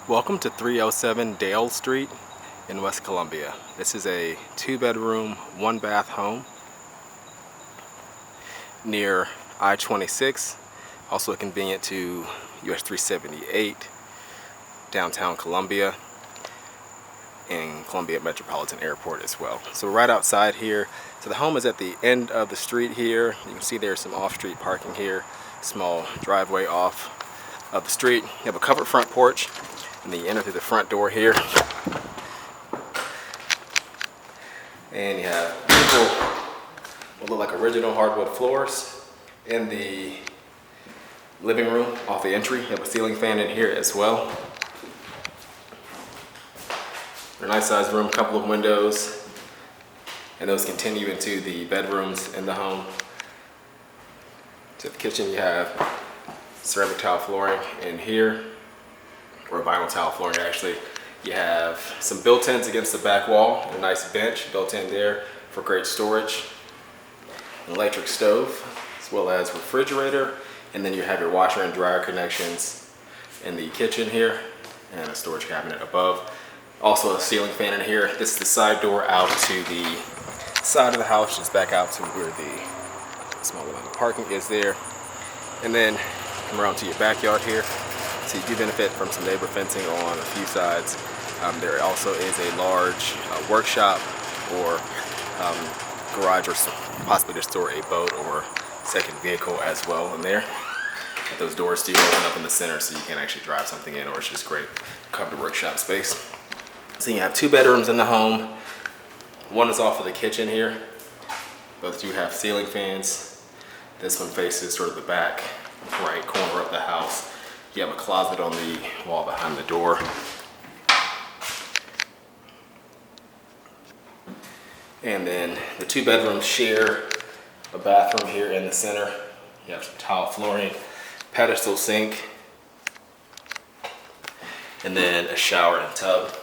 Welcome to 307 Dale Street in West Columbia. This is a 2-bedroom, 1-bath home near I-26, also convenient to US 378, downtown Columbia, and Columbia Metropolitan Airport as well. So right outside here, so the home is at the end of the street here. You can see there's some off-street parking here, small driveway off of the street. You have a covered front porch, and then you enter through the front door here. And you have beautiful, what look like original hardwood floors in the living room off the entry. You have a ceiling fan in here as well. A nice sized room, couple of windows, and those continue into the bedrooms in the home. To the kitchen, you have ceramic tile flooring in here, or vinyl tile flooring actually. You have some built-ins against the back wall, a nice bench built in there for great storage, an electric stove, as well as refrigerator, and then you have your washer and dryer connections in the kitchen here, and a storage cabinet above. Also a ceiling fan in here. This is the side door out to the side of the house, just back out to where the small amount of parking is there. And then come around to your backyard here. So you do benefit from some neighbor fencing on a few sides. There also is a large workshop or garage, or possibly to store a boat or second vehicle as well in there. Those doors do open up in the center, so you can actually drive something in, or it's just great covered workshop space. So you have 2 bedrooms in the home. One is off of the kitchen here. Both do have ceiling fans. This one faces sort of the back right corner of the house. You have a closet on the wall behind the door. And then the 2 bedrooms share a bathroom here in the center. You have some tile flooring, pedestal sink, and then a shower and tub.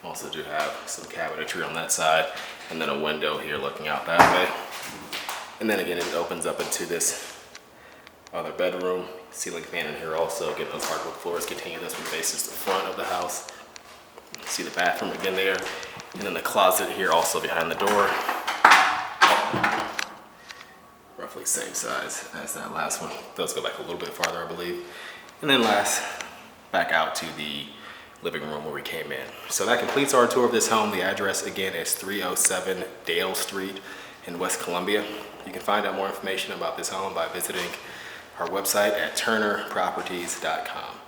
Also do have some cabinetry on that side, and then a window here looking out that way. And then again, it opens up into this other bedroom. Ceiling fan in here also. Again, those hardwood floors continue. This one faces the front of the house. See the bathroom again there. And then the closet here also behind the door. Roughly same size as that last one. Those go back a little bit farther, I believe. And then last, back out to the living room where we came in. So that completes our tour of this home. The address again is 307 Dale Street in West Columbia. You can find out more information about this home by visiting our website at turnerproperties.com.